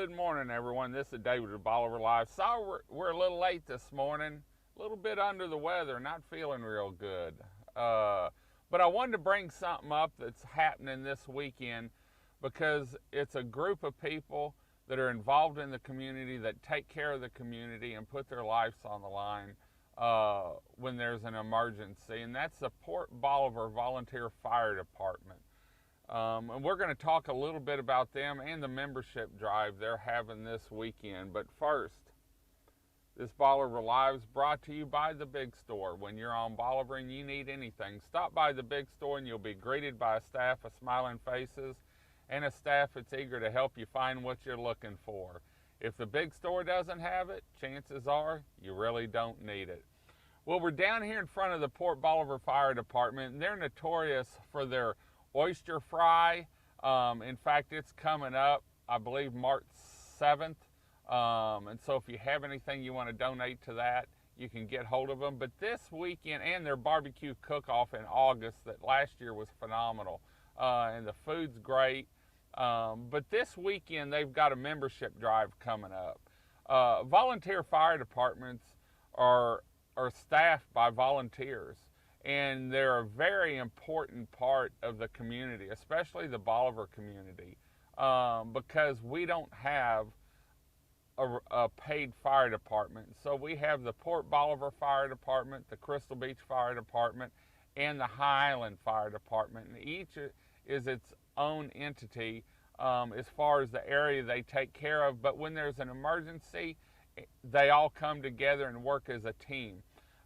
Good morning, everyone. This is David with Bolivar Live. Sorry we're a little late this morning, a little bit under the weather, not feeling real good. But I wanted to bring something up that's happening this weekend because it's a group of people that are involved in the community that take care of the community and put their lives on the line when there's an emergency, and that's the Port Bolivar Volunteer Fire Department. And we're going to talk a little bit about them and the membership drive they're having this weekend. But first, this Bolivar Live is brought to you by the Big Store. When you're on Bolivar and you need anything, stop by the Big Store and you'll be greeted by a staff of smiling faces and a staff that's eager to help you find what you're looking for. If the Big Store doesn't have it, chances are you really don't need it. Well, we're down here in front of the Port Bolivar Fire Department, and they're notorious for their oyster fry. In fact, it's coming up, I believe, March 7th. And so if you have anything you want to donate to that, you can get hold of them. But this weekend, and their barbecue cook-off in August that last year was phenomenal. And the food's great. But this weekend, they've got a membership drive coming up. Volunteer fire departments are staffed by volunteers. And they're a very important part of the community, especially the Bolivar community, because we don't have a paid fire department. So we have the Port Bolivar Fire Department, the Crystal Beach Fire Department, and the High Island Fire Department. And each is its own entity as far as the area they take care of. But when there's an emergency, they all come together and work as a team.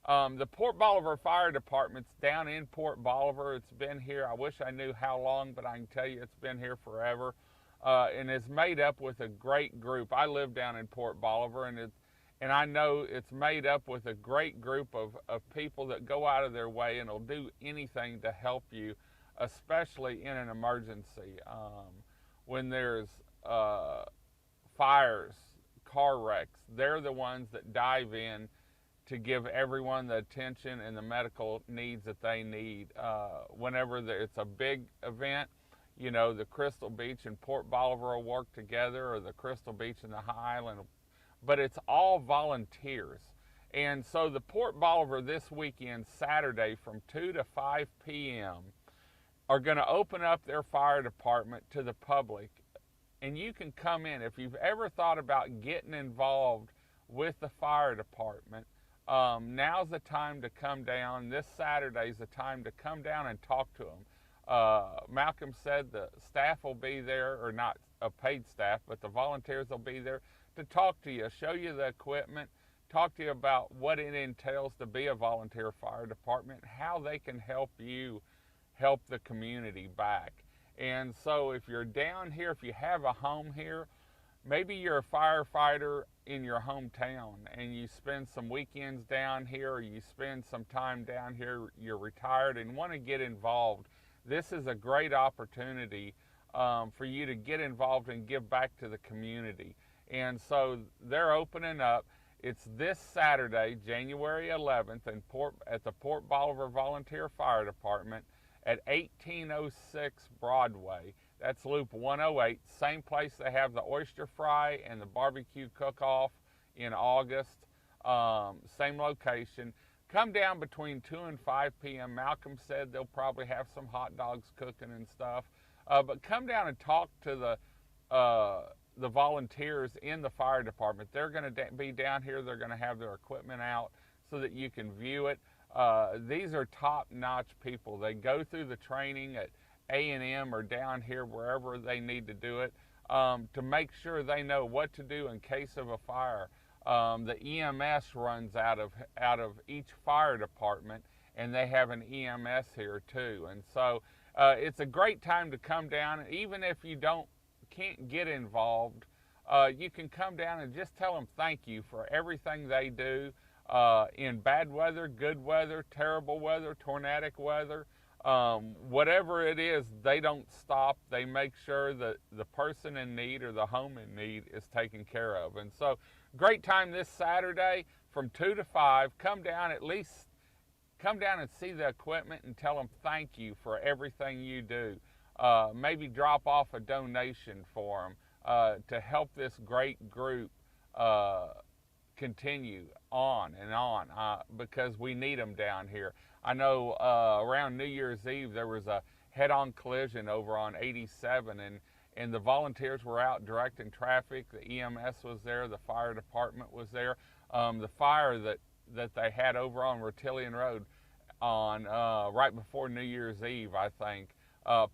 The Port Bolivar Fire Department's down in Port Bolivar. It's been here, I wish I knew how long, but I can tell you it's been here forever. And it's made up with a great group. I live down in Port Bolivar, and I know it's made up with a great group of people that go out of their way and will do anything to help you, especially in an emergency. When there's fires, car wrecks, they're the ones that dive in to give everyone the attention and the medical needs that they need. Whenever it's a big event, you know, the Crystal Beach and Port Bolivar will work together, or the Crystal Beach and the High Island, but it's all volunteers. And so the Port Bolivar this weekend, Saturday, from 2 to 5 p.m., are going to open up their fire department to the public. And you can come in. If you've ever thought about getting involved with the fire department, now's the time to come down. This Saturday's the time to come down and talk to them. Malcolm said the staff will be there, or not a paid staff, but the volunteers will be there to talk to you, show you the equipment, talk to you about what it entails to be a volunteer fire department, how they can help you help the community back. And so if you're down here, if you have a home here, maybe you're a firefighter in your hometown and you spend some weekends down here, or you spend some time down here, you're retired and want to get involved. This is a great opportunity for you to get involved and give back to the community. And so they're opening up. It's this Saturday, January 11th, at the Port Bolivar Volunteer Fire Department at 1806 Broadway. That's Loop 108, same place they have the oyster fry and the barbecue cook-off in August, same location. Come down between 2 and 5 p.m. Malcolm said they'll probably have some hot dogs cooking and stuff. But come down and talk to the volunteers in the fire department. They're going to be down here. They're going to have their equipment out so that you can view it. These are top-notch people. They go through the training at A&M or down here, wherever they need to do it, to make sure they know what to do in case of a fire. The EMS runs out of each fire department, and they have an EMS here too. And so it's a great time to come down. Even if you can't get involved, you can come down and just tell them thank you for everything they do in bad weather, good weather, terrible weather, tornadic weather. Whatever it is, they don't stop. They make sure that the person in need or the home in need is taken care of. And so, great time this Saturday from 2 to 5. Come down, at least come down and see the equipment and tell them thank you for everything you do. Maybe drop off a donation for them. to help this great group continue on and on, because we need them down here. I know around New Year's Eve there was a head-on collision over on 87, and the volunteers were out directing traffic. The EMS was there, the fire department was there. The fire that they had over on Rotillion Road on right before New Year's Eve, I think,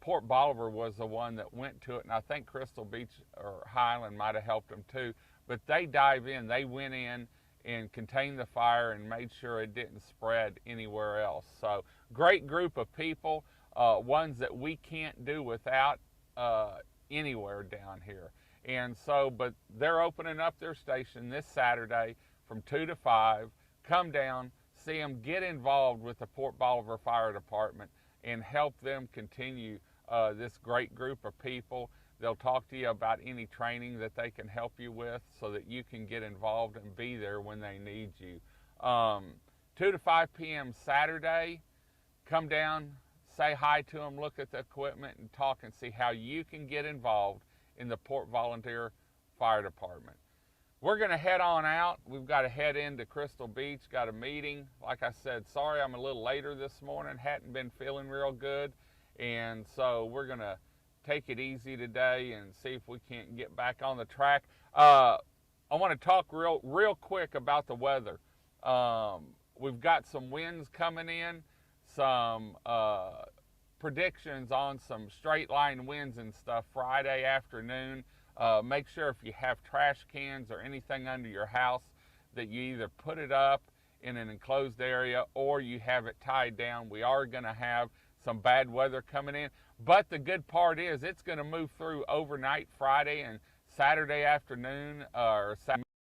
Port Bolivar was the one that went to it, and I think Crystal Beach or Highland might have helped them too. But they went in and contained the fire and made sure it didn't spread anywhere else. So great group of people, ones that we can't do without anywhere down here. And so, but they're opening up their station this Saturday from 2 to 5. Come down, see them, get involved with the Port Bolivar Fire Department and help them continue this great group of people. They'll talk to you about any training that they can help you with so that you can get involved and be there when they need you. 2 to 5 p.m. Saturday, come down, say hi to them, look at the equipment, and talk and see how you can get involved in the Port Volunteer Fire Department. We're going to head on out. We've got to head into Crystal Beach, got a meeting. Like I said, sorry I'm a little later this morning, hadn't been feeling real good, and so we're going to take it easy today and see if we can't get back on the track. I want to talk real quick about the weather. We've got some winds coming in, some predictions on some straight line winds and stuff Friday afternoon. Make sure if you have trash cans or anything under your house that you either put it up in an enclosed area or you have it tied down. We are going to have some bad weather coming in, but the good part is it's going to move through overnight Friday and Saturday afternoon, or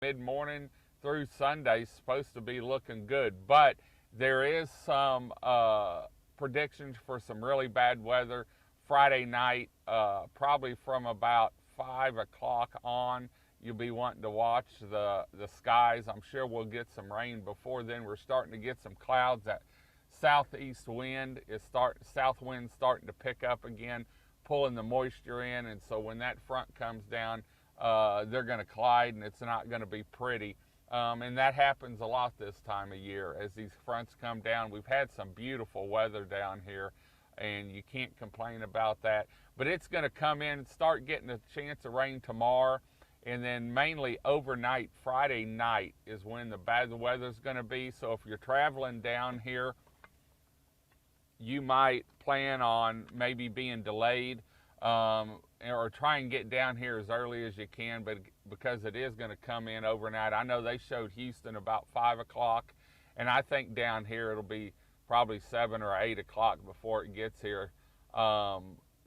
mid-morning through Sunday. Supposed to be looking good, but there is some predictions for some really bad weather Friday night, probably from about 5 o'clock on. You'll be wanting to watch the skies. I'm sure we'll get some rain before then. We're starting to get some clouds. That southeast wind is south wind starting to pick up again, pulling the moisture in, and so when that front comes down, they're going to collide, and it's not going to be pretty. And that happens a lot this time of year as these fronts come down. We've had some beautiful weather down here, and you can't complain about that. But it's going to come in and start getting a chance of rain tomorrow, and then mainly overnight Friday night is when the bad weather is going to be. So if you're traveling down here, you might plan on maybe being delayed, or try and get down here as early as you can, but because it is going to come in overnight. I know they showed Houston about 5 o'clock, and I think down here it'll be probably 7 or 8 o'clock before it gets here.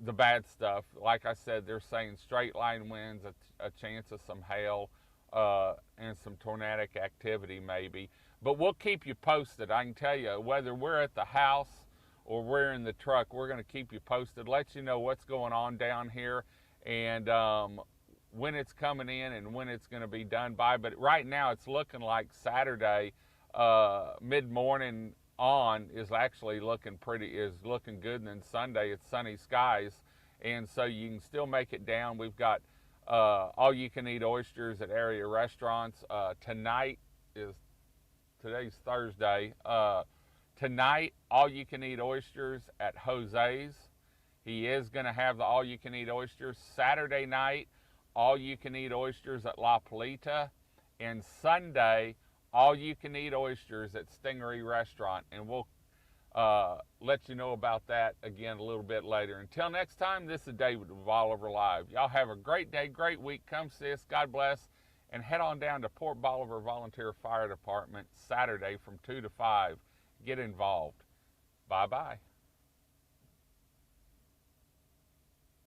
The bad stuff, like I said, they're saying straight line winds, a chance of some hail, and some tornadic activity maybe. But we'll keep you posted. I can tell you, whether we're at the house or we're in the truck, we're going to keep you posted, let you know what's going on down here, and when it's coming in and when it's going to be done by. But right now it's looking like Saturday mid-morning on is actually looking good, and then Sunday it's sunny skies, and so you can still make it down. We've got all you can eat oysters at area restaurants. Today's Thursday. Tonight, all-you-can-eat oysters at Jose's. He is going to have the all-you-can-eat oysters. Saturday night, all-you-can-eat oysters at La Polita. And Sunday, all-you-can-eat oysters at Stingery Restaurant. And we'll let you know about that again a little bit later. Until next time, this is David with Bolivar Live. Y'all have a great day, great week. Come see us. God bless. And head on down to Port Bolivar Volunteer Fire Department Saturday from 2 to 5. Get involved. Bye-bye.